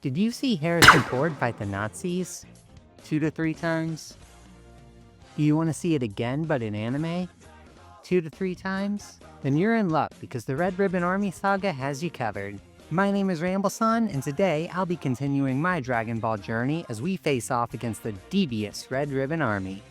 Did you see Harrison Ford fight the Nazis 2 to 3 times? Do you want to see it again but in anime 2 to 3 times? Then you're in luck because the Red Ribbon Army Saga has you covered. My name is Rambles-on, and today I'll be continuing my Dragon Ball journey as we face off against the devious Red Ribbon Army.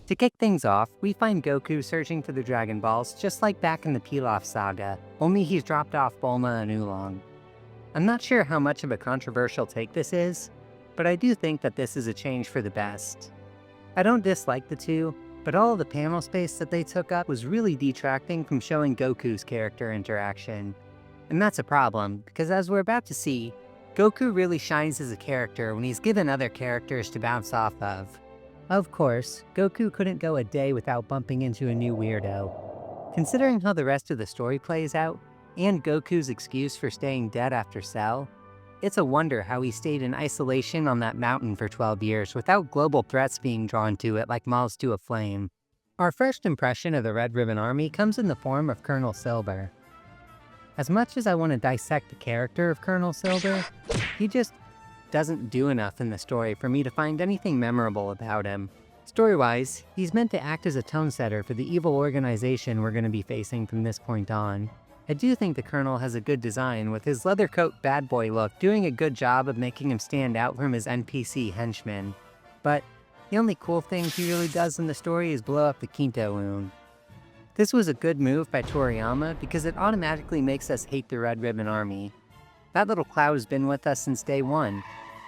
To kick things off, we find Goku searching for the Dragon Balls just like back in the Pilaf saga, only he's dropped off Bulma and Oolong. I'm not sure how much of a controversial take this is, but I do think that this is a change for the best. I don't dislike the two, but all of the panel space that they took up was really detracting from showing Goku's character interaction. And that's a problem, because as we're about to see, Goku really shines as a character when he's given other characters to bounce off of. Of course, Goku couldn't go a day without bumping into a new weirdo. Considering how the rest of the story plays out, and Goku's excuse for staying dead after Cell, it's a wonder how he stayed in isolation on that mountain for 12 years without global threats being drawn to it like moths to a flame. Our first impression of the Red Ribbon Army comes in the form of Colonel Silver. As much as I want to dissect the character of Colonel Silver, he just doesn't do enough in the story for me to find anything memorable about him. Story-wise, he's meant to act as a tone setter for the evil organization we're going to be facing from this point on. I do think the Colonel has a good design, with his leather coat bad boy look doing a good job of making him stand out from his NPC henchmen. But the only cool thing he really does in the story is blow up the Quinto Moon. This was a good move by Toriyama because it automatically makes us hate the Red Ribbon Army. That little cloud has been with us since day one.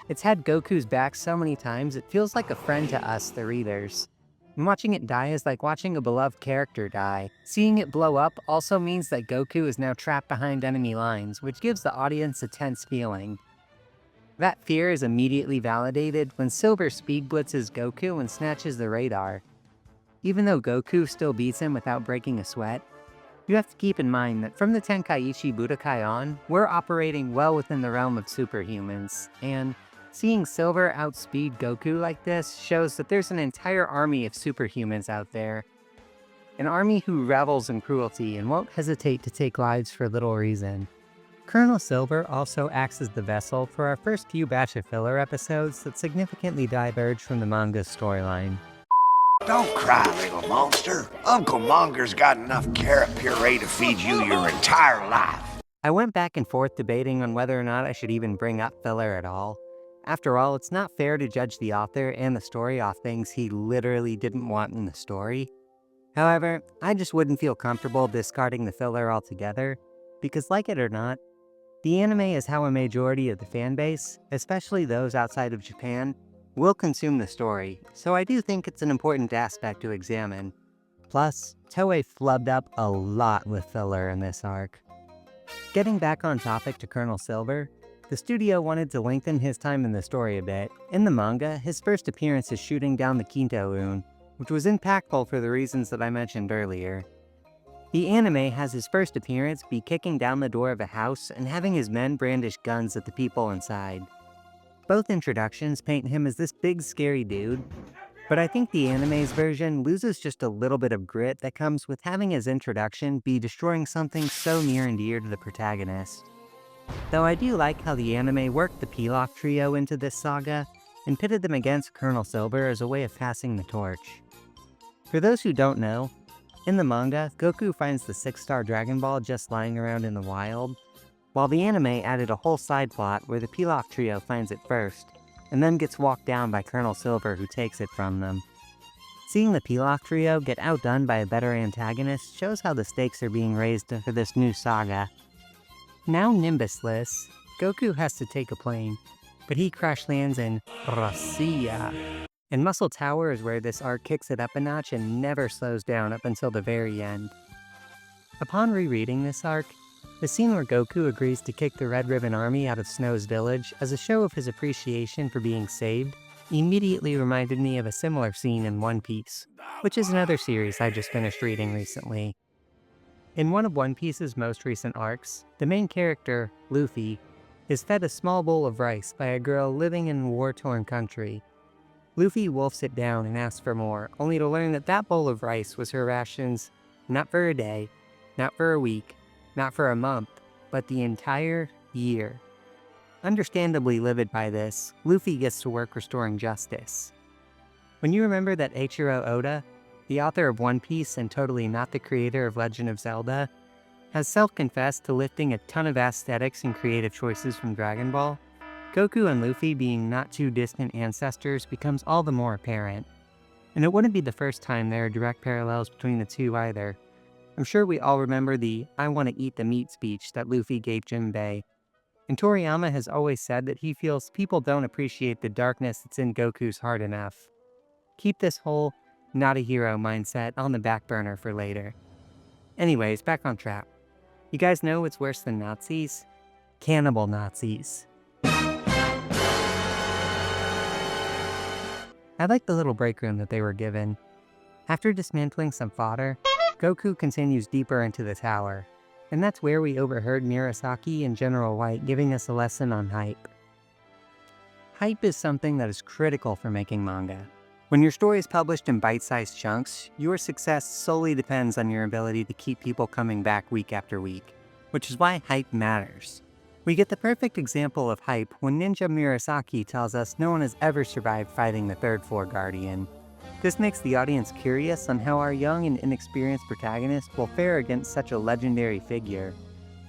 It's had Goku's back so many times it feels like a friend to us, the readers. And watching it die is like watching a beloved character die. Seeing it blow up also means that Goku is now trapped behind enemy lines, which gives the audience a tense feeling. That fear is immediately validated when Silver speed blitzes Goku and snatches the radar. Even though Goku still beats him without breaking a sweat, you have to keep in mind that from the Tenkaichi Budokai on, we're operating well within the realm of superhumans, and seeing Silver outspeed Goku like this shows that there's an entire army of superhumans out there. An army who revels in cruelty and won't hesitate to take lives for little reason. Colonel Silver also acts as the vessel for our first few batch of filler episodes that significantly diverge from the manga's storyline. Don't cry, little monster. Uncle Monger's got enough carrot puree to feed you your entire life. I went back and forth debating on whether or not I should even bring up filler at all. After all, it's not fair to judge the author and the story off things he literally didn't want in the story. However, I just wouldn't feel comfortable discarding the filler altogether, because like it or not, the anime is how a majority of the fanbase, especially those outside of Japan, will consume the story, so I do think it's an important aspect to examine. Plus, Toei flubbed up a lot with filler in this arc. Getting back on topic to Colonel Silver, the studio wanted to lengthen his time in the story a bit. In the manga, his first appearance is shooting down the Quinto Moon, which was impactful for the reasons that I mentioned earlier. The anime has his first appearance be kicking down the door of a house and having his men brandish guns at the people inside. Both introductions paint him as this big scary dude, but I think the anime's version loses just a little bit of grit that comes with having his introduction be destroying something so near and dear to the protagonist. Though I do like how the anime worked the Pilaf trio into this saga and pitted them against Colonel Silver as a way of passing the torch. For those who don't know, in the manga, Goku finds the 6-star Dragon Ball just lying around in the wild, while the anime added a whole side plot where the Pilaf trio finds it first, and then gets walked down by Colonel Silver who takes it from them. Seeing the Pilaf trio get outdone by a better antagonist shows how the stakes are being raised for this new saga. Now Nimbusless, Goku has to take a plane, but he crash lands in Russia. And Muscle Tower is where this arc kicks it up a notch and never slows down up until the very end. Upon rereading this arc, the scene where Goku agrees to kick the Red Ribbon Army out of Snow's village as a show of his appreciation for being saved immediately reminded me of a similar scene in One Piece, which is another series I just finished reading recently. In one of One Piece's most recent arcs, the main character, Luffy, is fed a small bowl of rice by a girl living in a war-torn country. Luffy wolfs it down and asks for more, only to learn that that bowl of rice was her rations not for a day, not for a week, not for a month, but the entire year. Understandably livid by this, Luffy gets to work restoring justice. When you remember that Eiichiro Oda, the author of One Piece and totally not the creator of Legend of Zelda, has self-confessed to lifting a ton of aesthetics and creative choices from Dragon Ball, Goku and Luffy being not too distant ancestors becomes all the more apparent. And it wouldn't be the first time there are direct parallels between the two either. I'm sure we all remember the "I want to eat the meat" speech that Luffy gave Jinbei. And Toriyama has always said that he feels people don't appreciate the darkness that's in Goku's heart enough. Keep this whole not a hero mindset on the back burner for later. Anyways, back on track. You guys know what's worse than Nazis? Cannibal Nazis. I like the little break room that they were given. After dismantling some fodder, Goku continues deeper into the tower, and that's where we overheard Murasaki and General White giving us a lesson on hype. Hype is something that is critical for making manga. When your story is published in bite-sized chunks, your success solely depends on your ability to keep people coming back week after week, which is why hype matters. We get the perfect example of hype when Ninja Murasaki tells us no one has ever survived fighting the third floor guardian. This makes the audience curious on how our young and inexperienced protagonist will fare against such a legendary figure,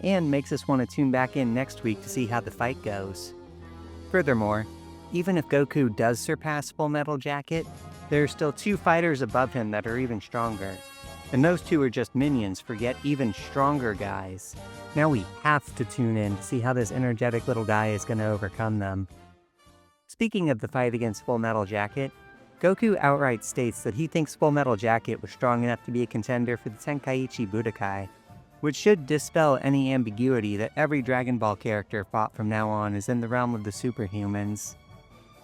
and makes us want to tune back in next week to see how the fight goes. Furthermore, even if Goku does surpass Full Metal Jacket, there are still two fighters above him that are even stronger. And those two are just minions for yet even stronger guys. Now we have to tune in to see how this energetic little guy is going to overcome them. Speaking of the fight against Full Metal Jacket, Goku outright states that he thinks Full Metal Jacket was strong enough to be a contender for the Tenkaichi Budokai, which should dispel any ambiguity that every Dragon Ball character fought from now on is in the realm of the superhumans.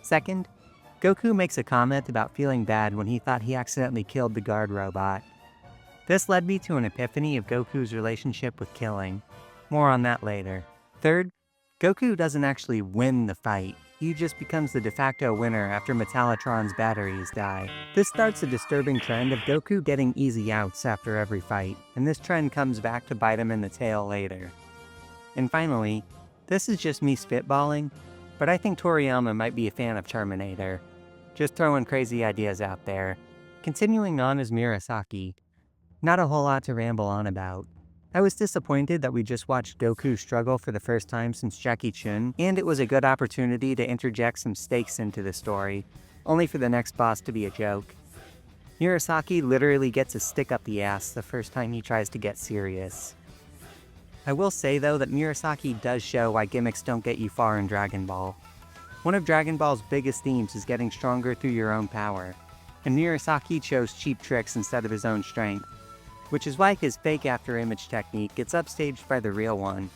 Second, Goku makes a comment about feeling bad when he thought he accidentally killed the guard robot. This led me to an epiphany of Goku's relationship with killing. More on that later. Third, Goku doesn't actually win the fight. He just becomes the de facto winner after Metallotron's batteries die. This starts a disturbing trend of Goku getting easy outs after every fight, and this trend comes back to bite him in the tail later. And finally, this is just me spitballing, but I think Toriyama might be a fan of Terminator. Just throwing crazy ideas out there. Continuing on is Murasaki. Not a whole lot to ramble on about. I was disappointed that we just watched Goku struggle for the first time since Jackie Chun, and it was a good opportunity to interject some stakes into the story, only for the next boss to be a joke. Murasaki literally gets a stick up the ass the first time he tries to get serious. I will say though that Murasaki does show why gimmicks don't get you far in Dragon Ball. One of Dragon Ball's biggest themes is getting stronger through your own power, and Murasaki chose cheap tricks instead of his own strength, which is why his fake after-image technique gets upstaged by the real one.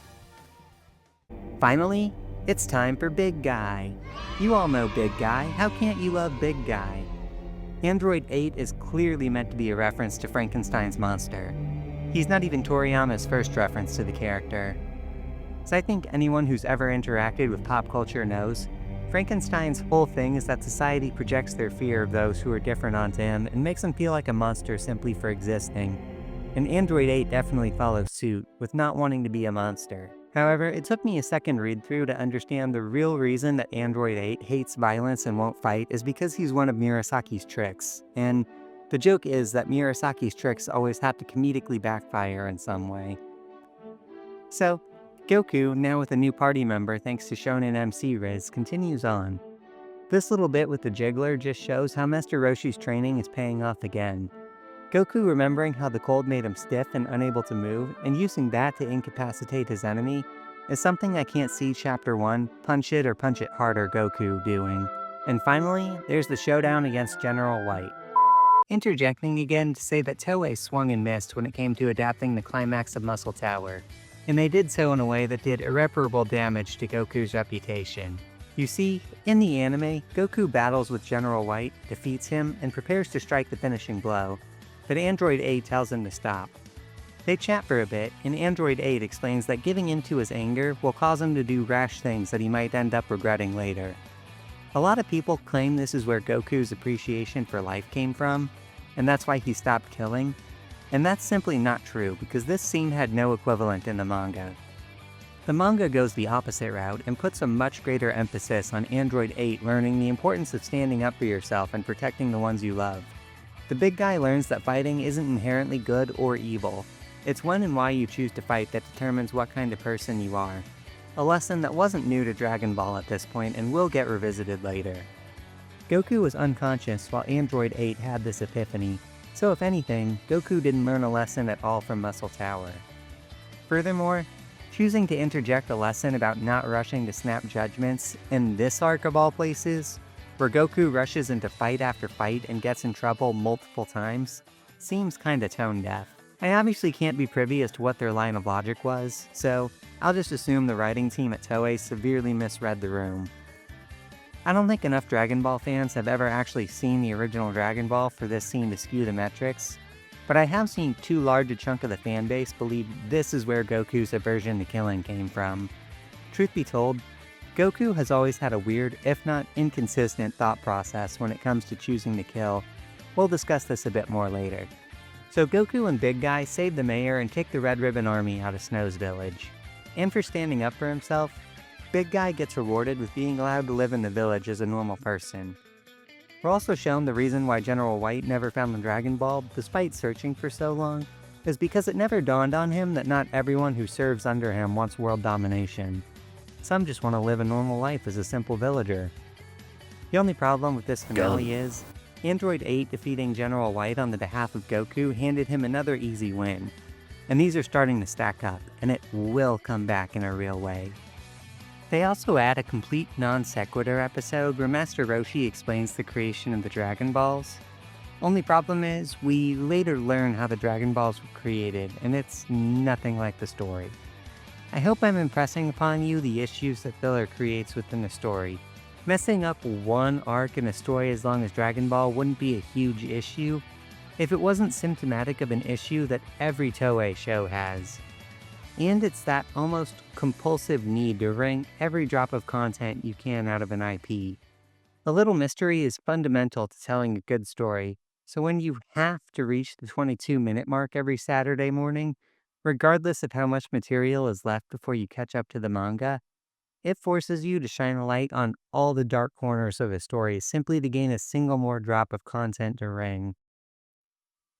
Finally, it's time for Big Guy. You all know Big Guy, how can't you love Big Guy? Android 8 is clearly meant to be a reference to Frankenstein's monster. He's not even Toriyama's first reference to the character. As I think anyone who's ever interacted with pop culture knows, Frankenstein's whole thing is that society projects their fear of those who are different onto him and makes him feel like a monster simply for existing. And Android 8 definitely follows suit, with not wanting to be a monster. However, it took me a second read-through to understand the real reason that Android 8 hates violence and won't fight is because he's one of Murasaki's tricks, and the joke is that Murasaki's tricks always have to comedically backfire in some way. So, Goku, now with a new party member thanks to Shonen MC Riz, continues on. This little bit with the Jiggler just shows how Master Roshi's training is paying off again. Goku remembering how the cold made him stiff and unable to move, and using that to incapacitate his enemy, is something I can't see Chapter 1, Punch It or Punch It Harder Goku doing. And finally, there's the showdown against General White. Interjecting again to say that Toei swung and missed when it came to adapting the climax of Muscle Tower, and they did so in a way that did irreparable damage to Goku's reputation. You see, in the anime, Goku battles with General White, defeats him, and prepares to strike the finishing blow, but Android 8 tells him to stop. They chat for a bit, and Android 8 explains that giving in to his anger will cause him to do rash things that he might end up regretting later. A lot of people claim this is where Goku's appreciation for life came from, and that's why he stopped killing, and that's simply not true because this scene had no equivalent in the manga. The manga goes the opposite route and puts a much greater emphasis on Android 8 learning the importance of standing up for yourself and protecting the ones you love. The big guy learns that fighting isn't inherently good or evil. It's when and why you choose to fight that determines what kind of person you are. A lesson that wasn't new to Dragon Ball at this point and will get revisited later. Goku was unconscious while Android 8 had this epiphany, so if anything, Goku didn't learn a lesson at all from Muscle Tower. Furthermore, choosing to interject a lesson about not rushing to snap judgments in this arc of all places, where Goku rushes into fight after fight and gets in trouble multiple times, seems kinda tone deaf. I obviously can't be privy as to what their line of logic was, so I'll just assume the writing team at Toei severely misread the room. I don't think enough Dragon Ball fans have ever actually seen the original Dragon Ball for this scene to skew the metrics, but I have seen too large a chunk of the fanbase believe this is where Goku's aversion to killing came from. Truth be told, Goku has always had a weird, if not inconsistent, thought process when it comes to choosing to kill. We'll discuss this a bit more later. So Goku and Big Guy save the mayor and kick the Red Ribbon Army out of Snow's village. And for standing up for himself, Big Guy gets rewarded with being allowed to live in the village as a normal person. We're also shown the reason why General White never found the Dragon Ball, despite searching for so long, is because it never dawned on him that not everyone who serves under him wants world domination. Some just want to live a normal life as a simple villager. The only problem with this finale is, Android 8 defeating General White on the behalf of Goku handed him another easy win. And these are starting to stack up, and it will come back in a real way. They also add a complete non-sequitur episode where Master Roshi explains the creation of the Dragon Balls. Only problem is, we later learn how the Dragon Balls were created, and it's nothing like the story. I hope I'm impressing upon you the issues that filler creates within the story. Messing up one arc in a story as long as Dragon Ball wouldn't be a huge issue if it wasn't symptomatic of an issue that every Toei show has. And it's that almost compulsive need to wring every drop of content you can out of an IP. A little mystery is fundamental to telling a good story, so when you have to reach the 22-minute mark every Saturday morning, regardless of how much material is left before you catch up to the manga, it forces you to shine a light on all the dark corners of a story simply to gain a single more drop of content to wring.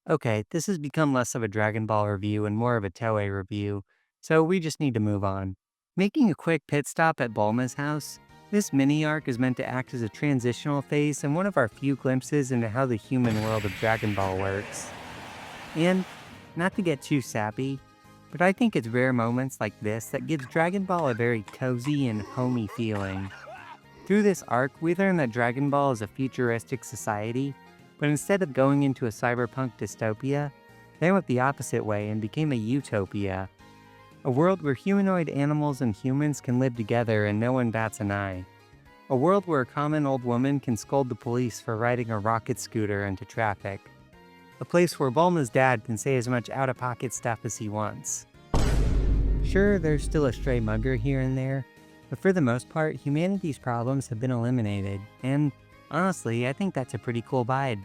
Okay, this has become less of a Dragon Ball review and more of a Toei review, so we just need to move on. Making a quick pit stop at Bulma's house, this mini-arc is meant to act as a transitional phase and one of our few glimpses into how the human world of Dragon Ball works. And, not to get too sappy, but I think it's rare moments like this that gives Dragon Ball a very cozy and homey feeling. Through this arc, we learn that Dragon Ball is a futuristic society, but instead of going into a cyberpunk dystopia, they went the opposite way and became a utopia. A world where humanoid animals and humans can live together and no one bats an eye. A world where a common old woman can scold the police for riding a rocket scooter into traffic. A place where Bulma's dad can say as much out-of-pocket stuff as he wants. Sure, there's still a stray mugger here and there, but for the most part, humanity's problems have been eliminated, and honestly, I think that's a pretty cool vibe.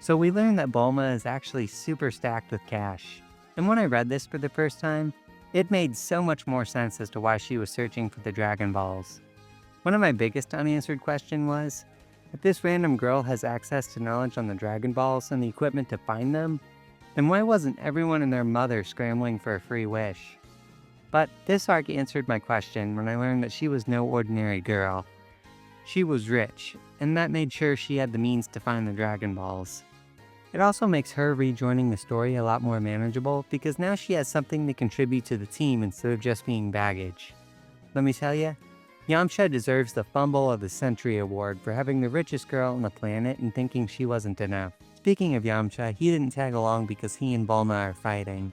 So we learn that Bulma is actually super stacked with cash, and when I read this for the first time, it made so much more sense as to why she was searching for the Dragon Balls. One of my biggest unanswered questions was, if this random girl has access to knowledge on the Dragon Balls and the equipment to find them, then why wasn't everyone and their mother scrambling for a free wish? But this arc answered my question when I learned that she was no ordinary girl. She was rich, and that made sure she had the means to find the Dragon Balls. It also makes her rejoining the story a lot more manageable because now she has something to contribute to the team instead of just being baggage. Let me tell ya, Yamcha deserves the Fumble of the Century award for having the richest girl on the planet and thinking she wasn't enough. Speaking of Yamcha, he didn't tag along because he and Bulma are fighting.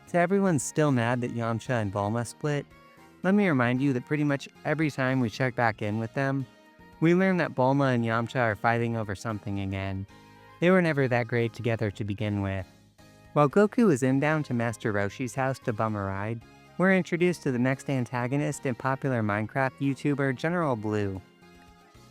So everyone's still mad that Yamcha and Bulma split. Let me remind you that pretty much every time we check back in with them, we learn that Bulma and Yamcha are fighting over something again. They were never that great together to begin with. While Goku is inbound to Master Roshi's house to bum a ride, we're introduced to the next antagonist and popular Minecraft YouTuber General Blue.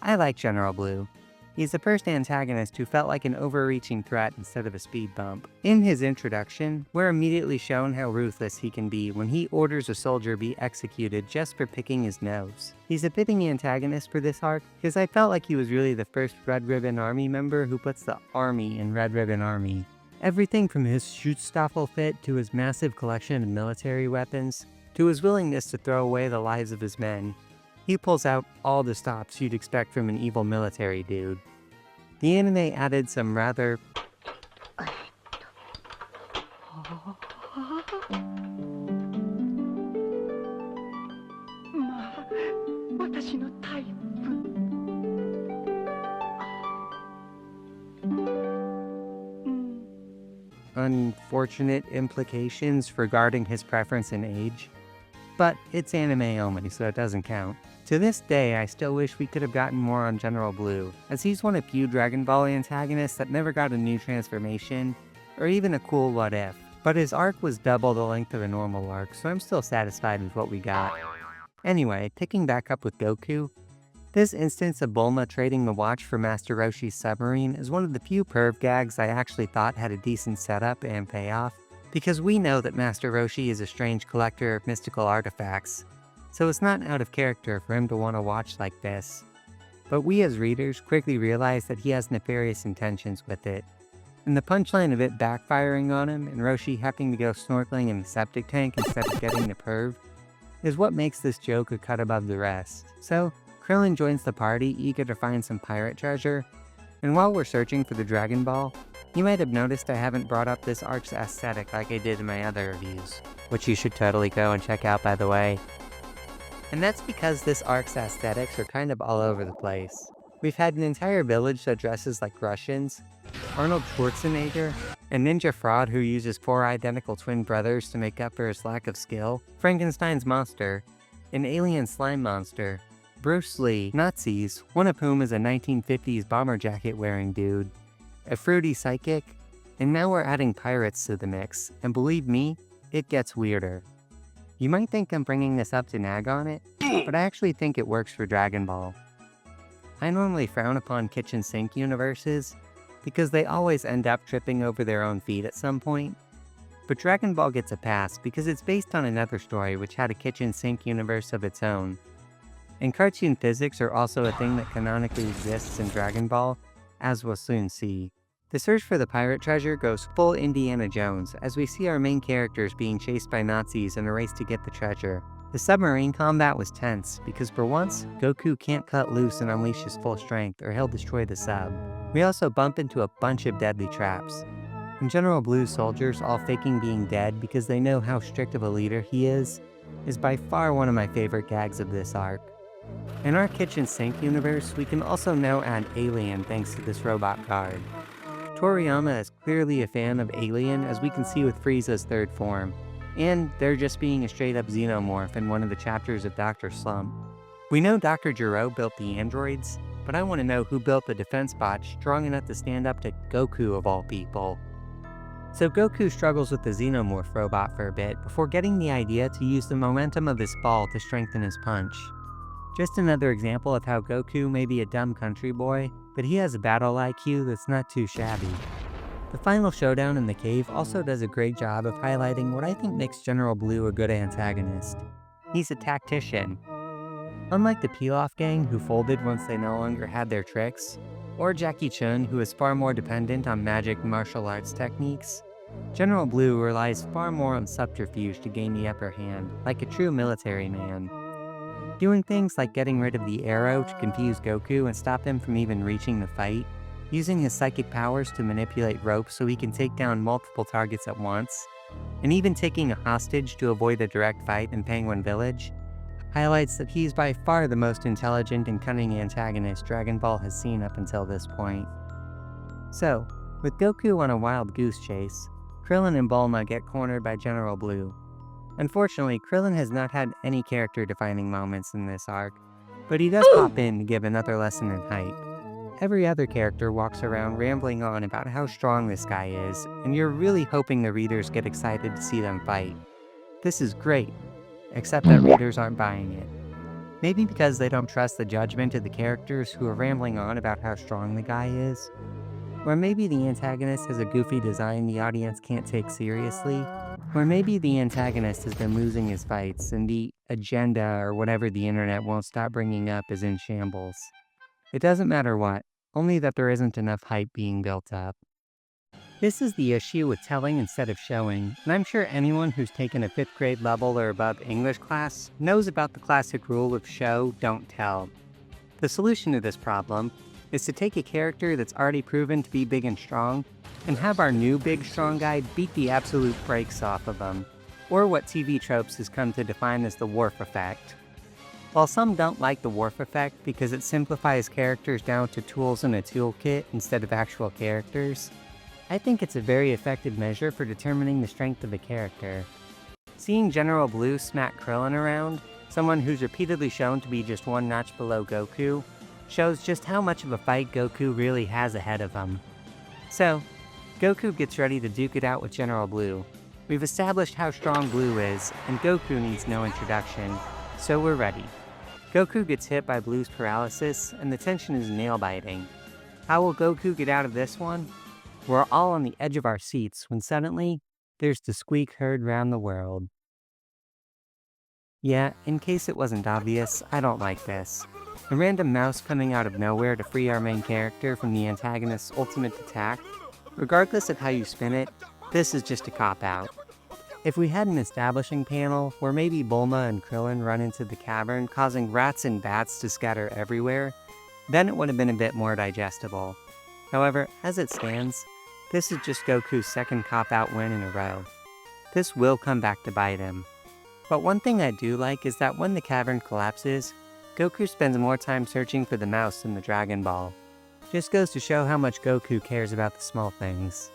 I like General Blue. He's the first antagonist who felt like an overreaching threat instead of a speed bump. In his introduction, we're immediately shown how ruthless he can be when he orders a soldier be executed just for picking his nose. He's a fitting antagonist for this arc because I felt like he was really the first Red Ribbon Army member who puts the army in Red Ribbon Army. Everything from his Schutzstaffel fit to his massive collection of military weapons, to his willingness to throw away the lives of his men. He pulls out all the stops you'd expect from an evil military dude. The anime added some rather unfortunate implications regarding his preference in age. But it's anime only, so it doesn't count. To this day, I still wish we could have gotten more on General Blue, as he's one of few Dragon Ball antagonists that never got a new transformation, or even a cool what if. But his arc was double the length of a normal arc, so I'm still satisfied with what we got. Anyway, picking back up with Goku, this instance of Bulma trading the watch for Master Roshi's submarine is one of the few perv gags I actually thought had a decent setup and payoff, because we know that Master Roshi is a strange collector of mystical artifacts, so it's not out of character for him to want a watch like this. But we as readers quickly realize that he has nefarious intentions with it, and the punchline of it backfiring on him and Roshi having to go snorkeling in the septic tank instead of getting the perv is what makes this joke a cut above the rest. So, Krillin joins the party eager to find some pirate treasure, and while we're searching for the Dragon Ball, you might have noticed I haven't brought up this arc's aesthetic like I did in my other reviews, which you should totally go and check out by the way. And that's because this arc's aesthetics are kind of all over the place. We've had an entire village that dresses like Russians, Arnold Schwarzenegger, a ninja fraud who uses 4 identical twin brothers to make up for his lack of skill, Frankenstein's monster, an alien slime monster, Bruce Lee, Nazis, one of whom is a 1950s bomber jacket wearing dude, a fruity psychic, and now we're adding pirates to the mix, and believe me, it gets weirder. You might think I'm bringing this up to nag on it, but I actually think it works for Dragon Ball. I normally frown upon kitchen sink universes, because they always end up tripping over their own feet at some point, but Dragon Ball gets a pass because it's based on another story which had a kitchen sink universe of its own. And cartoon physics are also a thing that canonically exists in Dragon Ball, as we'll soon see. The search for the pirate treasure goes full Indiana Jones, as we see our main characters being chased by Nazis in a race to get the treasure. The submarine combat was tense, because for once, Goku can't cut loose and unleash his full strength, or he'll destroy the sub. We also bump into a bunch of deadly traps. And General Blue's soldiers all faking being dead because they know how strict of a leader he is by far one of my favorite gags of this arc. In our kitchen sink universe, we can also now add Alien thanks to this robot guard. Toriyama is clearly a fan of Alien, as we can see with Frieza's third form, and they're just being a straight-up xenomorph in one of the chapters of Dr. Slump. We know Dr. Gero built the androids, but I want to know who built the defense bot strong enough to stand up to Goku of all people. So Goku struggles with the xenomorph robot for a bit before getting the idea to use the momentum of his ball to strengthen his punch. Just another example of how Goku may be a dumb country boy, but he has a battle IQ that's not too shabby. The final showdown in the cave also does a great job of highlighting what I think makes General Blue a good antagonist. He's a tactician. Unlike the Pilaf gang, who folded once they no longer had their tricks, or Jackie Chun, who is far more dependent on magic martial arts techniques, General Blue relies far more on subterfuge to gain the upper hand, like a true military man. Doing things like getting rid of the arrow to confuse Goku and stop him from even reaching the fight, using his psychic powers to manipulate ropes so he can take down multiple targets at once, and even taking a hostage to avoid a direct fight in Penguin Village, highlights that he's by far the most intelligent and cunning antagonist Dragon Ball has seen up until this point. So, with Goku on a wild goose chase, Krillin and Bulma get cornered by General Blue. Unfortunately, Krillin has not had any character-defining moments in this arc, but he does pop in to give another lesson in hype. Every other character walks around rambling on about how strong this guy is, and you're really hoping the readers get excited to see them fight. This is great, except that readers aren't buying it. Maybe because they don't trust the judgment of the characters who are rambling on about how strong the guy is. Or maybe the antagonist has a goofy design the audience can't take seriously. Or maybe the antagonist has been losing his fights, and the agenda or whatever the internet won't stop bringing up is in shambles. It doesn't matter what, only that there isn't enough hype being built up. This is the issue with telling instead of showing, and I'm sure anyone who's taken a 5th grade level or above English class knows about the classic rule of show, don't tell. The solution to this problem is to take a character that's already proven to be big and strong, and have our new big strong guy beat the absolute brakes off of him, or what TV tropes has come to define as the Worf effect. While some don't like the Worf effect because it simplifies characters down to tools in a toolkit instead of actual characters, I think it's a very effective measure for determining the strength of a character. Seeing General Blue smack Krillin around, someone who's repeatedly shown to be just one notch below Goku, shows just how much of a fight Goku really has ahead of him. So, Goku gets ready to duke it out with General Blue. We've established how strong Blue is, and Goku needs no introduction, so we're ready. Goku gets hit by Blue's paralysis, and the tension is nail-biting. How will Goku get out of this one? We're all on the edge of our seats when suddenly, there's the squeak heard round the world. Yeah, in case it wasn't obvious, I don't like this. A random mouse coming out of nowhere to free our main character from the antagonist's ultimate attack. Regardless of how you spin it, this is just a cop-out. If we had an establishing panel where maybe Bulma and Krillin run into the cavern causing rats and bats to scatter everywhere, then it would have been a bit more digestible. However, as it stands, this is just Goku's second cop-out win in a row. This will come back to bite him. But one thing I do like is that when the cavern collapses, Goku spends more time searching for the mouse than the Dragon Ball. Just goes to show how much Goku cares about the small things.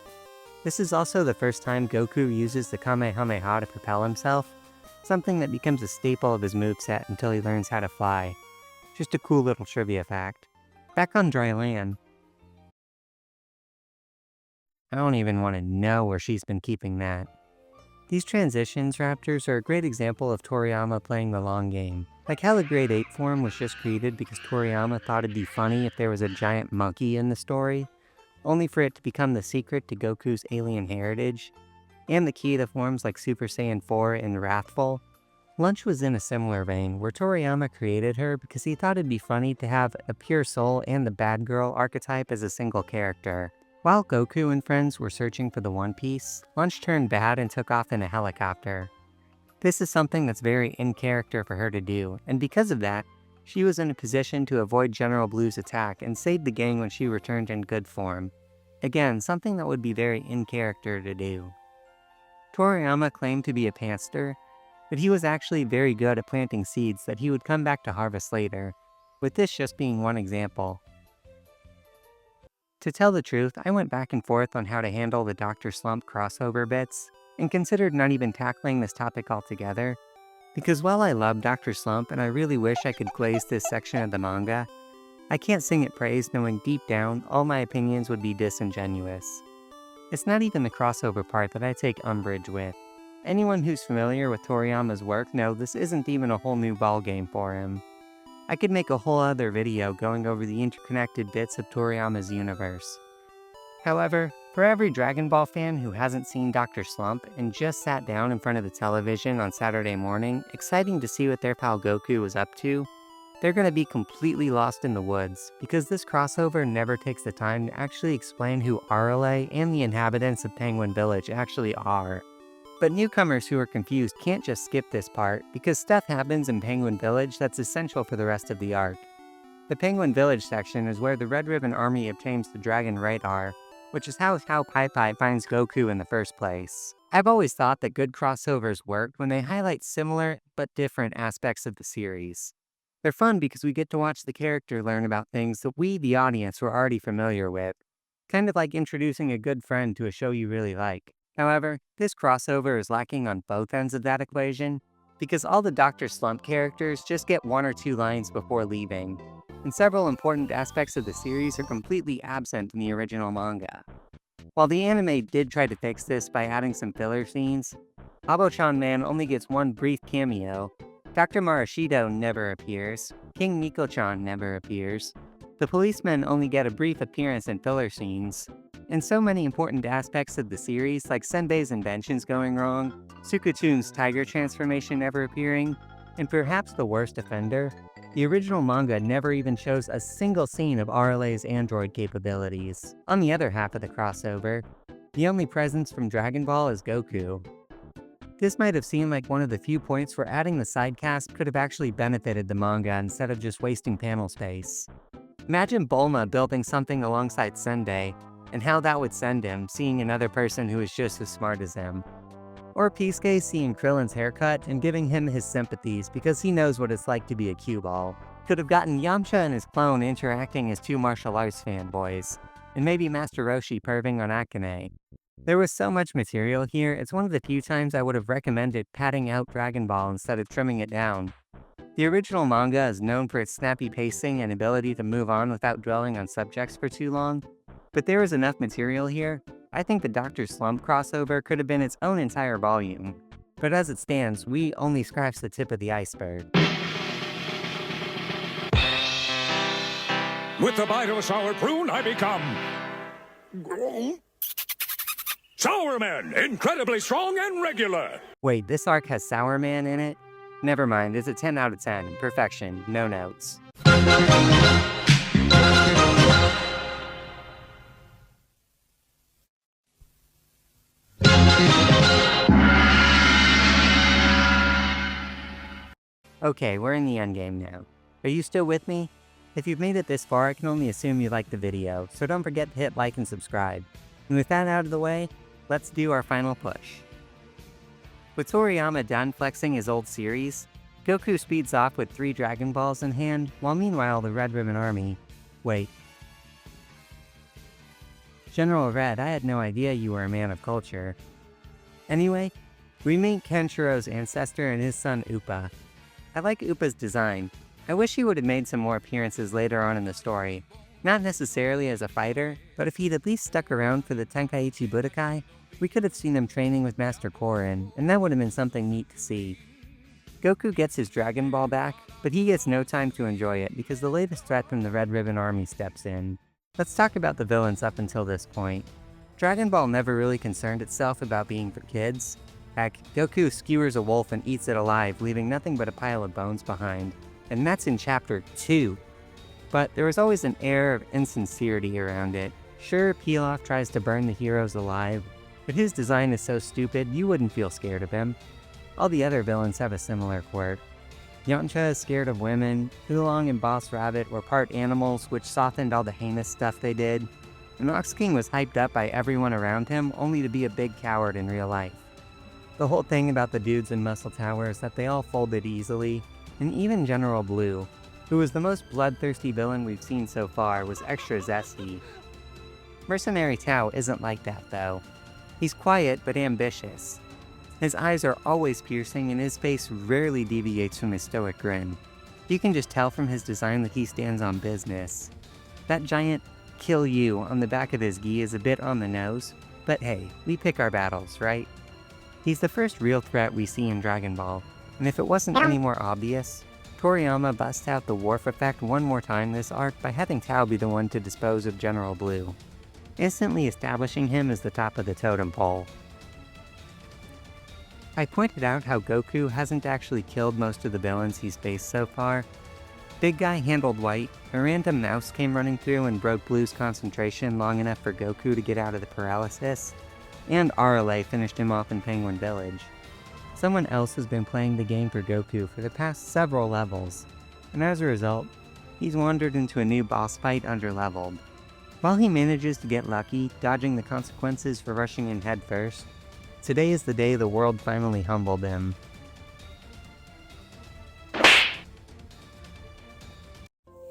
This is also the first time Goku uses the Kamehameha to propel himself, something that becomes a staple of his moveset until he learns how to fly. Just a cool little trivia fact. Back on dry land. I don't even want to know where she's been keeping that. These transitions raptors are a great example of Toriyama playing the long game. Like how the Grade 8 form was just created because Toriyama thought it'd be funny if there was a giant monkey in the story, only for it to become the secret to Goku's alien heritage, and the key to forms like Super Saiyan 4 and Wrathful. Lunch was in a similar vein, where Toriyama created her because he thought it'd be funny to have a pure soul and the bad girl archetype as a single character. While Goku and friends were searching for the One Piece, Lunch turned bad and took off in a helicopter. This is something that's very in character for her to do, and because of that, she was in a position to avoid General Blue's attack and save the gang when she returned in good form. Again, something that would be very in character to do. Toriyama claimed to be a pantster, but he was actually very good at planting seeds that he would come back to harvest later, with this just being one example. To tell the truth, I went back and forth on how to handle the Dr. Slump crossover bits, and considered not even tackling this topic altogether, because while I love Dr. Slump and I really wish I could glaze this section of the manga, I can't sing it praise knowing deep down all my opinions would be disingenuous. It's not even the crossover part that I take umbrage with. Anyone who's familiar with Toriyama's work knows this isn't even a whole new ballgame for him. I could make a whole other video going over the interconnected bits of Toriyama's universe. However, for every Dragon Ball fan who hasn't seen Dr. Slump and just sat down in front of the television on Saturday morning, exciting to see what their pal Goku was up to, they're gonna be completely lost in the woods, because this crossover never takes the time to actually explain who Arale and the inhabitants of Penguin Village actually are. But newcomers who are confused can't just skip this part, because stuff happens in Penguin Village that's essential for the rest of the arc. The Penguin Village section is where the Red Ribbon Army obtains the Dragon Radar, which is how Pai Pai finds Goku in the first place. I've always thought that good crossovers work when they highlight similar but different aspects of the series. They're fun because we get to watch the character learn about things that we, the audience, were already familiar with. Kind of like introducing a good friend to a show you really like. However, this crossover is lacking on both ends of that equation, because all the Dr. Slump characters just get 1 or 2 lines before leaving, and several important aspects of the series are completely absent in the original manga. While the anime did try to fix this by adding some filler scenes, Abo-chan Man only gets 1 brief cameo, Dr. Marashido never appears, King Nico-chan never appears, the policemen only get a brief appearance in filler scenes, and so many important aspects of the series like Senbei's inventions going wrong, Sukutun's tiger transformation never appearing, and perhaps the worst offender, the original manga never even shows a single scene of RLA's android capabilities. On the other half of the crossover, the only presence from Dragon Ball is Goku. This might have seemed like one of the few points where adding the sidecast could have actually benefited the manga instead of just wasting panel space. Imagine Bulma building something alongside Senbei, and how that would send him, seeing another person who is just as smart as him. Or Pisuke seeing Krillin's haircut and giving him his sympathies because he knows what it's like to be a cue ball. Could have gotten Yamcha and his clone interacting as 2 martial arts fanboys, and maybe Master Roshi perving on Akane. There was so much material here, it's one of the few times I would have recommended padding out Dragon Ball instead of trimming it down. The original manga is known for its snappy pacing and ability to move on without dwelling on subjects for too long, but there was enough material here. I think the Dr. Slump crossover could have been its own entire volume, but as it stands, we only scratch the tip of the iceberg. With the bite of a sour prune, I become... Sour Man, incredibly strong and regular. Wait, this arc has Sour Man in it? Never mind, it's a 10 out of 10. Perfection, no notes. Okay, we're in the endgame now. Are you still with me? If you've made it this far, I can only assume you liked the video, so don't forget to hit like and subscribe. And with that out of the way, let's do our final push. With Toriyama done flexing his old series, Goku speeds off with 3 Dragon Balls in hand, while meanwhile the Red Ribbon Army... Wait. General Red, I had no idea you were a man of culture. Anyway, we meet Kenshiro's ancestor and his son Upa. I like Upa's design. I wish he would have made some more appearances later on in the story. Not necessarily as a fighter, but if he'd at least stuck around for the Tenkaichi Budokai, we could have seen him training with Master Corin, and that would have been something neat to see. Goku gets his Dragon Ball back, but he gets no time to enjoy it because the latest threat from the Red Ribbon Army steps in. Let's talk about the villains up until this point. Dragon Ball never really concerned itself about being for kids. Heck, Goku skewers a wolf and eats it alive, leaving nothing but a pile of bones behind. And that's in Chapter 2. But there was always an air of insincerity around it. Sure, Pilaf tries to burn the heroes alive, but his design is so stupid you wouldn't feel scared of him. All the other villains have a similar quirk. Yamcha is scared of women, Oolong and Boss Rabbit were part animals, which softened all the heinous stuff they did, and Ox King was hyped up by everyone around him only to be a big coward in real life. The whole thing about the dudes in Muscle Tower is that they all folded easily, and even General Blue, who was the most bloodthirsty villain we've seen so far, was extra zesty. Mercenary Tao isn't like that though. He's quiet but ambitious. His eyes are always piercing and his face rarely deviates from his stoic grin. You can just tell from his design that he stands on business. That giant "kill you" on the back of his gi is a bit on the nose, but hey, we pick our battles, right? He's the first real threat we see in Dragon Ball, and if it wasn't any more obvious, Toriyama busts out the Wharf effect one more time this arc by having Tao be the one to dispose of General Blue, instantly establishing him as the top of the totem pole. I pointed out how Goku hasn't actually killed most of the villains he's faced so far. Big Guy handled White, a random mouse came running through and broke Blue's concentration long enough for Goku to get out of the paralysis, and RLA finished him off in Penguin Village. Someone else has been playing the game for Goku for the past several levels, and as a result, he's wandered into a new boss fight underleveled. While he manages to get lucky, dodging the consequences for rushing in headfirst, today is the day the world finally humbled him.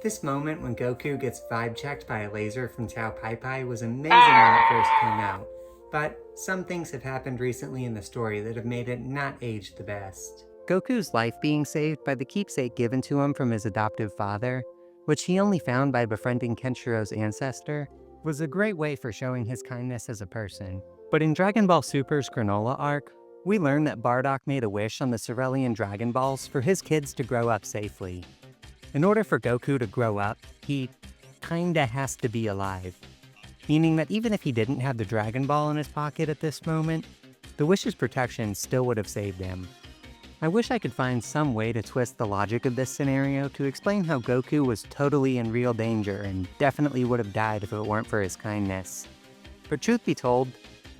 This moment when Goku gets vibe checked by a laser from Tao Pai Pai was amazing when it first came out, but some things have happened recently in the story that have made it not age the best. Goku's life being saved by the keepsake given to him from his adoptive father, which he only found by befriending Kenshiro's ancestor, was a great way for showing his kindness as a person. But in Dragon Ball Super's Granola arc, we learn that Bardock made a wish on the Cerulean Dragon Balls for his kids to grow up safely. In order for Goku to grow up, he kinda has to be alive. Meaning that even if he didn't have the Dragon Ball in his pocket at this moment, the wish's protection still would have saved him. I wish I could find some way to twist the logic of this scenario to explain how Goku was totally in real danger and definitely would have died if it weren't for his kindness. But truth be told,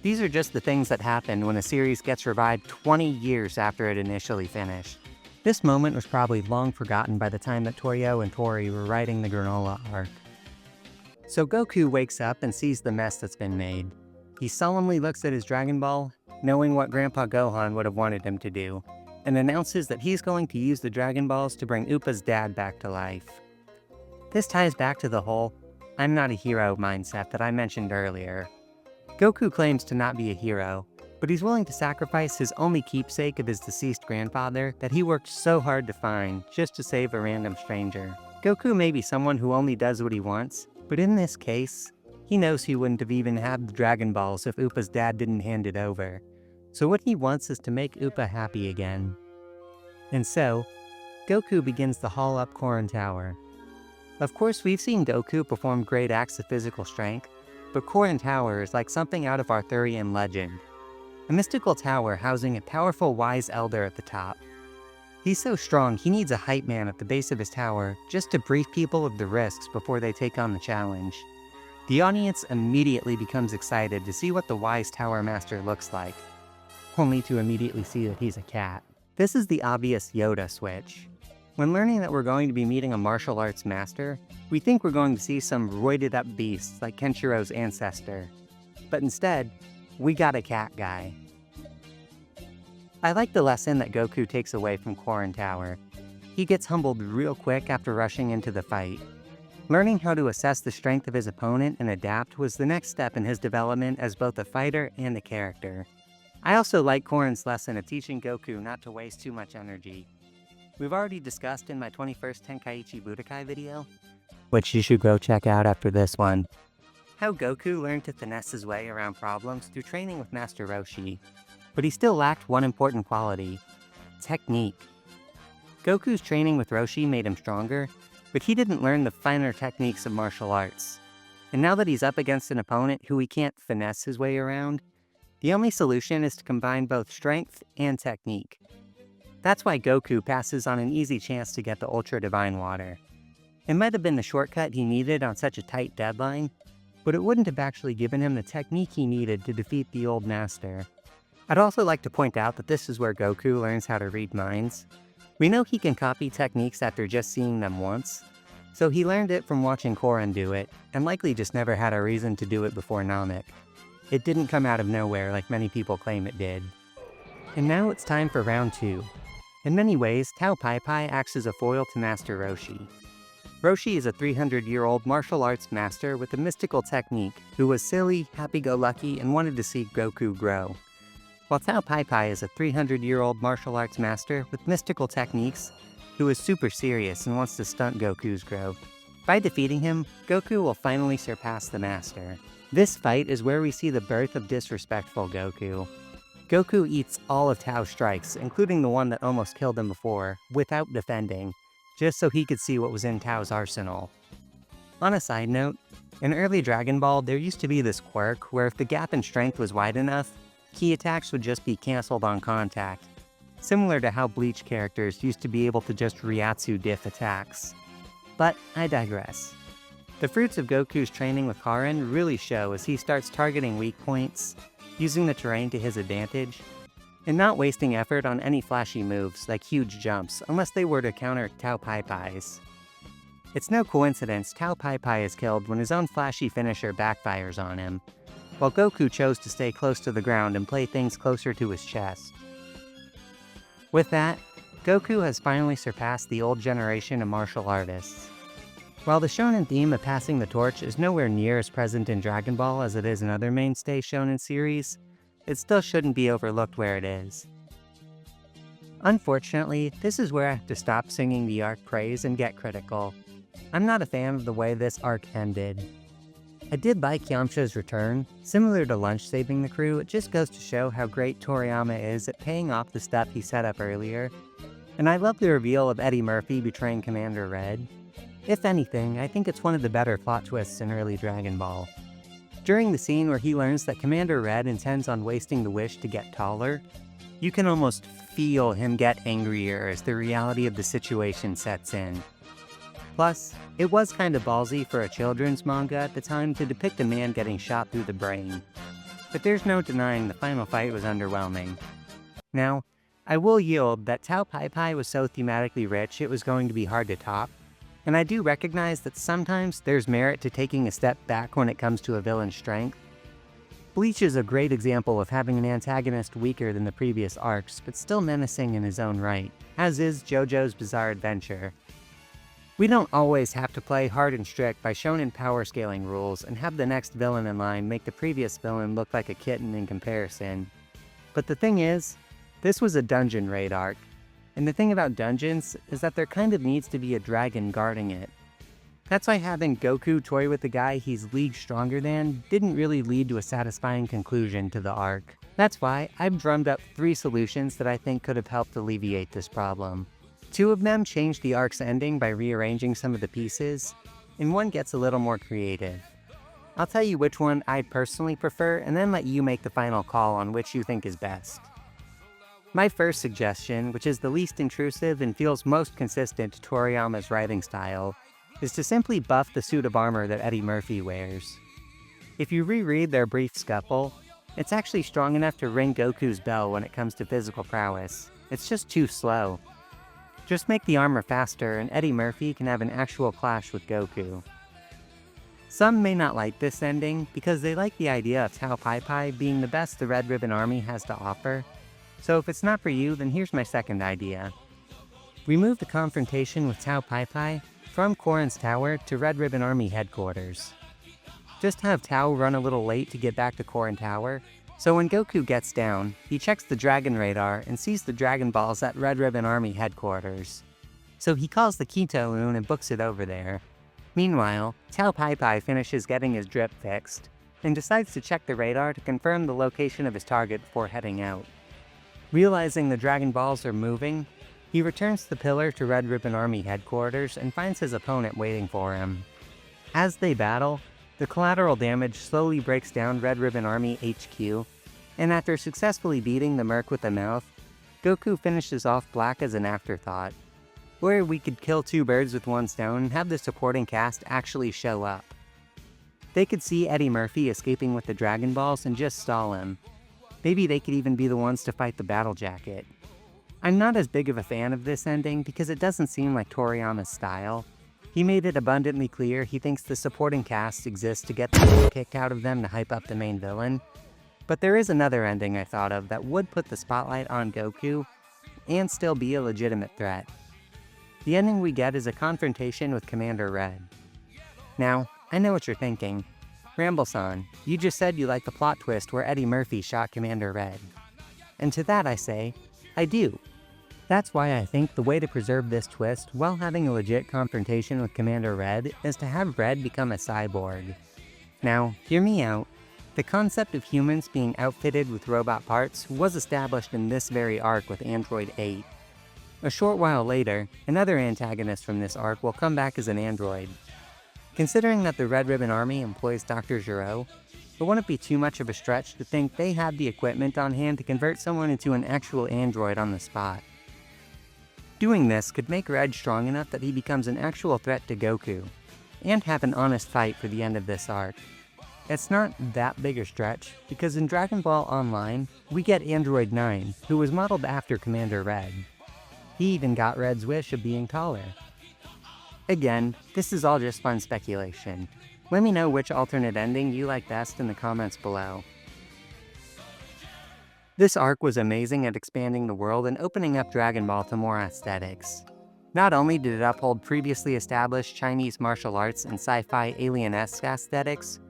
these are just the things that happen when a series gets revived 20 years after it initially finished. This moment was probably long forgotten by the time that Toyo and Tori were writing the Granola arc. So Goku wakes up and sees the mess that's been made. He solemnly looks at his Dragon Ball, knowing what Grandpa Gohan would have wanted him to do, and announces that he's going to use the Dragon Balls to bring Upa's dad back to life. This ties back to the whole "I'm not a hero" mindset that I mentioned earlier. Goku claims to not be a hero, but he's willing to sacrifice his only keepsake of his deceased grandfather that he worked so hard to find just to save a random stranger. Goku may be someone who only does what he wants, but in this case, he knows he wouldn't have even had the Dragon Balls if Upa's dad didn't hand it over. So what he wants is to make Upa happy again. And so, Goku begins to haul up Corin Tower. Of course, we've seen Goku perform great acts of physical strength, but Corin Tower is like something out of Arthurian legend. A mystical tower housing a powerful wise elder at the top. He's so strong he needs a hype man at the base of his tower just to brief people of the risks before they take on the challenge. The audience immediately becomes excited to see what the wise tower master looks like, only to immediately see that he's a cat. This is the obvious Yoda switch. When learning that we're going to be meeting a martial arts master, we think we're going to see some roided up beast like Kenshiro's ancestor. But instead, we got a cat guy. I like the lesson that Goku takes away from Corin Tower. He gets humbled real quick after rushing into the fight. Learning how to assess the strength of his opponent and adapt was the next step in his development as both a fighter and a character. I also like Corin's lesson of teaching Goku not to waste too much energy. We've already discussed in my 21st Tenkaichi Budokai video, which you should go check out after this one, how Goku learned to finesse his way around problems through training with Master Roshi. But he still lacked one important quality: technique. Goku's training with Roshi made him stronger, but he didn't learn the finer techniques of martial arts. And now that he's up against an opponent who he can't finesse his way around, the only solution is to combine both strength and technique. That's why Goku passes on an easy chance to get the Ultra Divine Water. It might have been the shortcut he needed on such a tight deadline, but it wouldn't have actually given him the technique he needed to defeat the old master. I'd also like to point out that this is where Goku learns how to read minds. We know he can copy techniques after just seeing them once, so he learned it from watching Corin do it, and likely just never had a reason to do it before Namek. It didn't come out of nowhere like many people claim it did. And now it's time for round 2. In many ways, Tao Pai Pai acts as a foil to Master Roshi. Roshi is a 300-year-old martial arts master with a mystical technique who was silly, happy-go-lucky, and wanted to see Goku grow. While Tao Pai Pai is a 300-year-old martial arts master with mystical techniques who is super serious and wants to stunt Goku's growth. By defeating him, Goku will finally surpass the master. This fight is where we see the birth of disrespectful Goku. Goku eats all of Tao's strikes, including the one that almost killed him before, without defending, just so he could see what was in Tao's arsenal. On a side note, in early Dragon Ball there used to be this quirk where if the gap in strength was wide enough, key attacks would just be cancelled on contact, similar to how Bleach characters used to be able to just Ryatsu diff attacks. But I digress. The fruits of Goku's training with Corin really show as he starts targeting weak points, using the terrain to his advantage, and not wasting effort on any flashy moves like huge jumps unless they were to counter Tao Pai Pai's. It's no coincidence Tao Pai Pai is killed when his own flashy finisher backfires on him, while Goku chose to stay close to the ground and play things closer to his chest. With that, Goku has finally surpassed the old generation of martial artists. While the shonen theme of passing the torch is nowhere near as present in Dragon Ball as it is in other mainstay shonen series, it still shouldn't be overlooked where it is. Unfortunately, this is where I have to stop singing the arc praise and get critical. I'm not a fan of the way this arc ended. I did like Yamcha's return. Similar to Lunch saving the crew, it just goes to show how great Toriyama is at paying off the stuff he set up earlier. And I love the reveal of Eddie Murphy betraying Commander Red. If anything, I think it's one of the better plot twists in early Dragon Ball. During the scene where he learns that Commander Red intends on wasting the wish to get taller, you can almost feel him get angrier as the reality of the situation sets in. Plus, it was kind of ballsy for a children's manga at the time to depict a man getting shot through the brain. But there's no denying the final fight was underwhelming. Now, I will yield that Tao Pai Pai was so thematically rich it was going to be hard to top, and I do recognize that sometimes there's merit to taking a step back when it comes to a villain's strength. Bleach is a great example of having an antagonist weaker than the previous arcs, but still menacing in his own right, as is JoJo's Bizarre Adventure. We don't always have to play hard and strict by shonen power scaling rules and have the next villain in line make the previous villain look like a kitten in comparison. But the thing is, this was a dungeon raid arc, and the thing about dungeons is that there kind of needs to be a dragon guarding it. That's why having Goku toy with the guy he's league stronger than didn't really lead to a satisfying conclusion to the arc. That's why I've drummed up 3 solutions that I think could have helped alleviate this problem. 2 of them change the arc's ending by rearranging some of the pieces, and 1 gets a little more creative. I'll tell you which one I personally prefer and then let you make the final call on which you think is best. My first suggestion, which is the least intrusive and feels most consistent to Toriyama's writing style, is to simply buff the suit of armor that Eddie Murphy wears. If you reread their brief scuffle, it's actually strong enough to ring Goku's bell when it comes to physical prowess. It's just too slow. Just make the armor faster and Eddie Murphy can have an actual clash with Goku. Some may not like this ending because they like the idea of Tao Pai Pai being the best the Red Ribbon Army has to offer, so if it's not for you, then here's my second idea. Remove the confrontation with Tao Pai Pai from Corin's tower to Red Ribbon Army headquarters. Just have Tao run a little late to get back to Corin Tower, so when Goku gets down, he checks the Dragon Radar and sees the Dragon Balls at Red Ribbon Army headquarters. So he calls the Kito Rune and books it over there. Meanwhile, Tao Pai Pai finishes getting his drip fixed, and decides to check the radar to confirm the location of his target before heading out. Realizing the Dragon Balls are moving, he returns the pillar to Red Ribbon Army headquarters and finds his opponent waiting for him. As they battle, the collateral damage slowly breaks down Red Ribbon Army HQ, and after successfully beating the Merc with the mouth, Goku finishes off Black as an afterthought, where we could kill 2 birds with 1 stone and have the supporting cast actually show up. They could see Eddie Murphy escaping with the Dragon Balls and just stall him. Maybe they could even be the ones to fight the Battle Jacket. I'm not as big of a fan of this ending because it doesn't seem like Toriyama's style. He made it abundantly clear he thinks the supporting cast exists to get the kick out of them to hype up the main villain. But there is another ending I thought of that would put the spotlight on Goku and still be a legitimate threat. The ending we get is a confrontation with Commander Red. Now, I know what you're thinking. Rambles-on, you just said you liked the plot twist where Eddie Murphy shot Commander Red. And to that I say, I do. That's why I think the way to preserve this twist while having a legit confrontation with Commander Red is to have Red become a cyborg. Now, hear me out. The concept of humans being outfitted with robot parts was established in this very arc with Android 8. A short while later, another antagonist from this arc will come back as an android. Considering that the Red Ribbon Army employs Dr. Gero, it wouldn't be too much of a stretch to think they have the equipment on hand to convert someone into an actual android on the spot. Doing this could make Red strong enough that he becomes an actual threat to Goku, and have an honest fight for the end of this arc. It's not that big a stretch, because in Dragon Ball Online, we get Android 9, who was modeled after Commander Red. He even got Red's wish of being taller. Again, this is all just fun speculation. Let me know which alternate ending you like best in the comments below. This arc was amazing at expanding the world and opening up Dragon Ball to more aesthetics. Not only did it uphold previously established Chinese martial arts and sci-fi alien-esque aesthetics,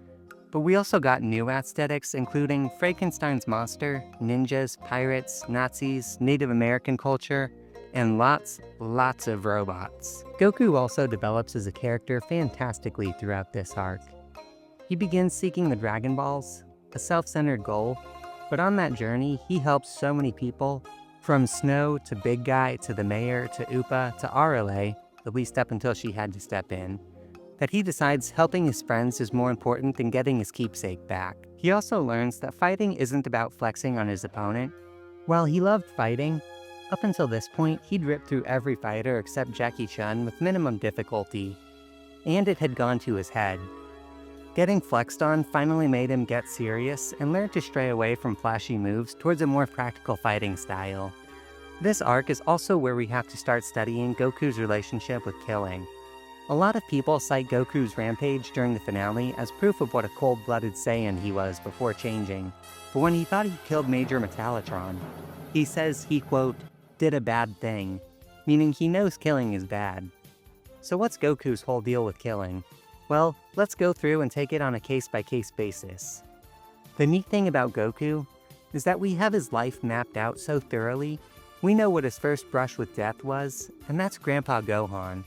but we also got new aesthetics including Frankenstein's monster, ninjas, pirates, Nazis, Native American culture, and lots of robots. Goku also develops as a character fantastically throughout this arc. He begins seeking the Dragon Balls, a self-centered goal, but on that journey, he helps so many people, from Snow to Big Guy to the Mayor to Upa to RLA, at least up until she had to step in, that he decides helping his friends is more important than getting his keepsake back. He also learns that fighting isn't about flexing on his opponent. While he loved fighting, up until this point, he'd ripped through every fighter except Jackie Chun with minimum difficulty, and it had gone to his head. Getting flexed on finally made him get serious and learn to stray away from flashy moves towards a more practical fighting style. This arc is also where we have to start studying Goku's relationship with killing. A lot of people cite Goku's rampage during the finale as proof of what a cold-blooded Saiyan he was before changing, but when he thought he killed Major Metallitron, he says he, quote, did a bad thing, meaning he knows killing is bad. So what's Goku's whole deal with killing? Well, let's go through and take it on a case-by-case basis. The neat thing about Goku is that we have his life mapped out so thoroughly, we know what his first brush with death was, and that's Grandpa Gohan.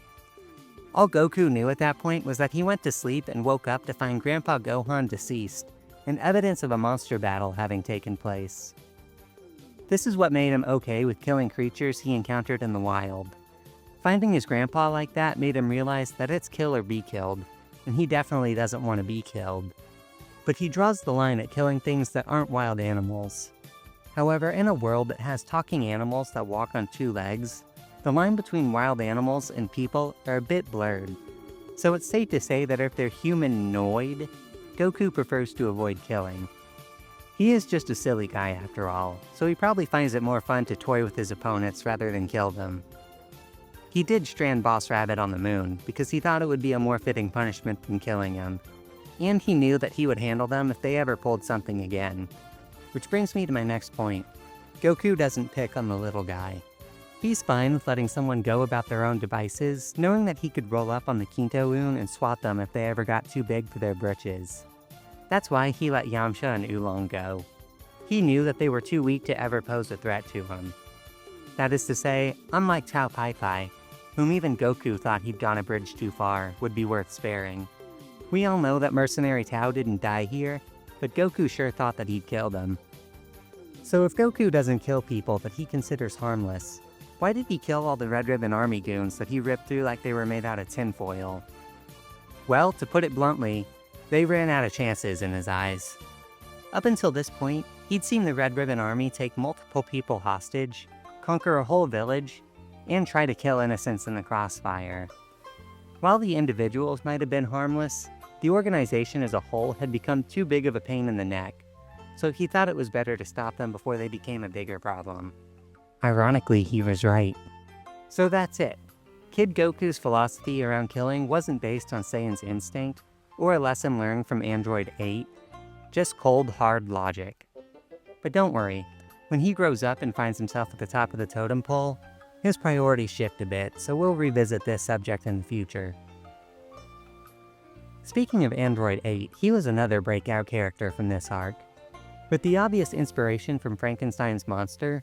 All Goku knew at that point was that he went to sleep and woke up to find Grandpa Gohan deceased, and evidence of a monster battle having taken place. This is what made him okay with killing creatures he encountered in the wild. Finding his grandpa like that made him realize that it's kill or be killed, and he definitely doesn't want to be killed. But he draws the line at killing things that aren't wild animals. However, in a world that has talking animals that walk on two legs, the line between wild animals and people are a bit blurred. So it's safe to say that if they're humanoid, Goku prefers to avoid killing. He is just a silly guy after all, so he probably finds it more fun to toy with his opponents rather than kill them. He did strand Boss Rabbit on the moon, because he thought it would be a more fitting punishment than killing him. And he knew that he would handle them if they ever pulled something again. Which brings me to my next point. Goku doesn't pick on the little guy. He's fine with letting someone go about their own devices, knowing that he could roll up on the Quinto Moon and swat them if they ever got too big for their britches. That's why he let Yamcha and Oolong go. He knew that they were too weak to ever pose a threat to him. That is to say, unlike Tao Pai Pai, whom even Goku thought he'd gone a bridge too far, would be worth sparing. We all know that Mercenary Tao didn't die here, but Goku sure thought that he'd killed him. So if Goku doesn't kill people that he considers harmless, why did he kill all the Red Ribbon Army goons that he ripped through like they were made out of tinfoil? Well, to put it bluntly, they ran out of chances in his eyes. Up until this point, he'd seen the Red Ribbon Army take multiple people hostage, conquer a whole village, and try to kill innocents in the crossfire. While the individuals might have been harmless, the organization as a whole had become too big of a pain in the neck, so he thought it was better to stop them before they became a bigger problem. Ironically, he was right. So that's it. Kid Goku's philosophy around killing wasn't based on Saiyan's instinct, or a lesson learned from Android 8, just cold, hard logic. But don't worry, when he grows up and finds himself at the top of the totem pole, his priorities shift a bit, so we'll revisit this subject in the future. Speaking of Android 8, he was another breakout character from this arc. With the obvious inspiration from Frankenstein's monster,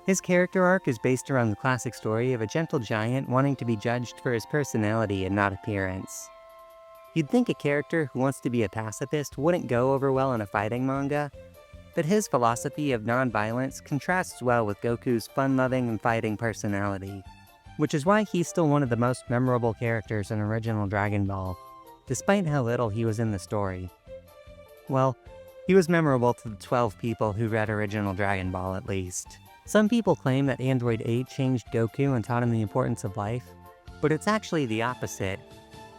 his character arc is based around the classic story of a gentle giant wanting to be judged for his personality and not appearance. You'd think a character who wants to be a pacifist wouldn't go over well in a fighting manga, but his philosophy of non-violence contrasts well with Goku's fun-loving and fighting personality, which is why he's still one of the most memorable characters in original Dragon Ball, despite how little he was in the story. Well, he was memorable to the 12 people who read original Dragon Ball at least. Some people claim that Android 8 changed Goku and taught him the importance of life, but it's actually the opposite.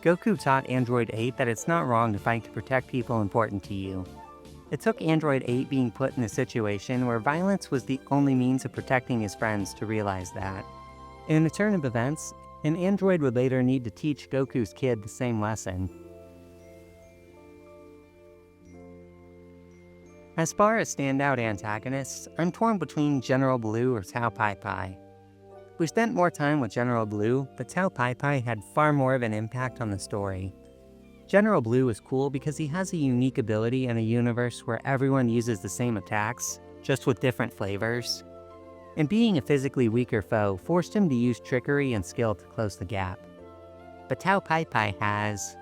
Goku taught Android 8 that it's not wrong to fight to protect people important to you. It took Android 8 being put in a situation where violence was the only means of protecting his friends to realize that. In a turn of events, An android would later need to teach Goku's kid the same lesson. As far as standout antagonists, I'm torn between General Blue or Tao Pai Pai. We spent more time with General Blue, but Tao Pai Pai had far more of an impact on the story. General Blue is cool because he has a unique ability in a universe where everyone uses the same attacks, just with different flavors. And being a physically weaker foe forced him to use trickery and skill to close the gap. But Tao Pai Pai has...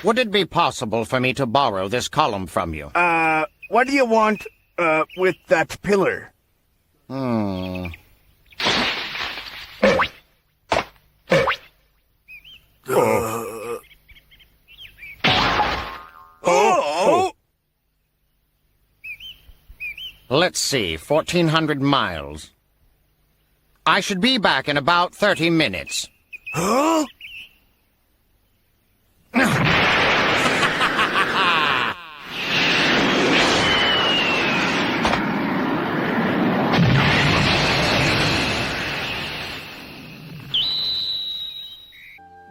Would it be possible for me to borrow this column from you? What do you want, with that pillar? Let's see, 1,400 miles. I should be back in about 30 minutes. Huh?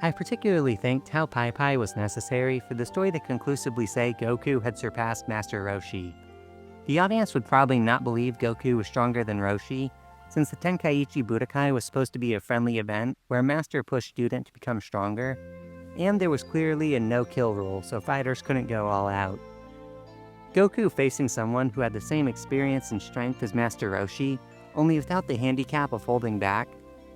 I particularly think Tao Pai Pai was necessary for the story to conclusively say Goku had surpassed Master Roshi. The audience would probably not believe Goku was stronger than Roshi, since the Tenkaichi Budokai was supposed to be a friendly event where a master pushed student to become stronger, and there was clearly a no-kill rule, so fighters couldn't go all out. Goku facing someone who had the same experience and strength as Master Roshi, only without the handicap of holding back,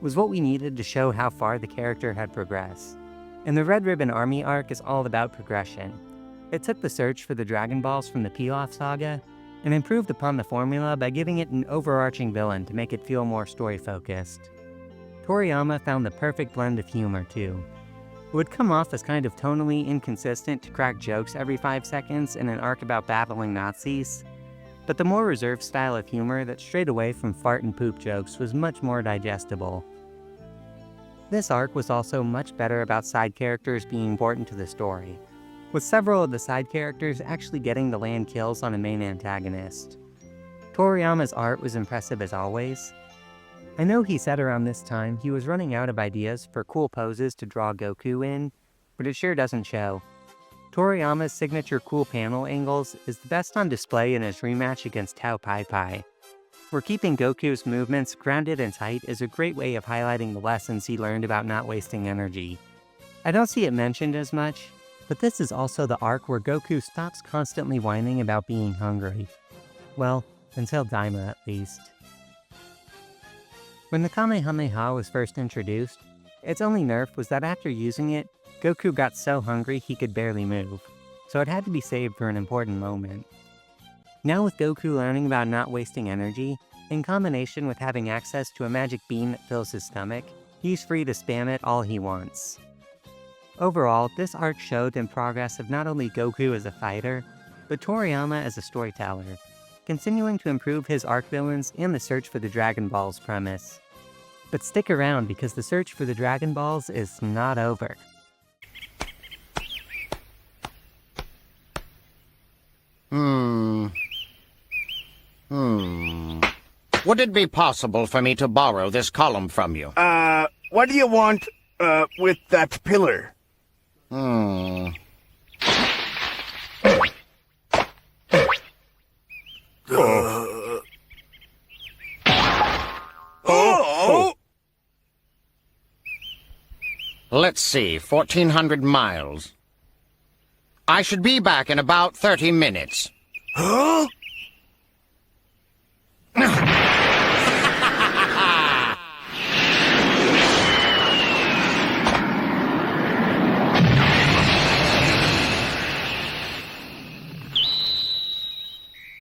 was what we needed to show how far the character had progressed. And the Red Ribbon Army arc is all about progression. It took the search for the Dragon Balls from the Pilaf saga, and improved upon the formula by giving it an overarching villain to make it feel more story-focused. Toriyama found the perfect blend of humor, too. It would come off as kind of tonally inconsistent to crack jokes every 5 seconds in an arc about battling Nazis, but the more reserved style of humor that strayed away from fart and poop jokes was much more digestible. This arc was also much better about side characters being important to the story, with several of the side characters actually getting to land kills on a main antagonist. Toriyama's art was impressive as always. I know he said around this time he was running out of ideas for cool poses to draw Goku in, but it sure doesn't show. Toriyama's signature cool panel angles is the best on display in his rematch against Tao Pai Pai, where keeping Goku's movements grounded and tight is a great way of highlighting the lessons he learned about not wasting energy. I don't see it mentioned as much, but this is also the arc where Goku stops constantly whining about being hungry. Well, until Daima at least. When the Kamehameha was first introduced, its only nerf was that after using it, Goku got so hungry he could barely move, so it had to be saved for an important moment. Now with Goku learning about not wasting energy, in combination with having access to a magic bean that fills his stomach, he's free to spam it all he wants. Overall, this arc showed the progress of not only Goku as a fighter, but Toriyama as a storyteller, continuing to improve his arc villains and the search for the Dragon Balls premise. But stick around because the search for the Dragon Balls is not over. Would it be possible for me to borrow this column from you? What do you want, with that pillar? Let's see, 1,400 miles. I should be back in about 30 minutes. Huh?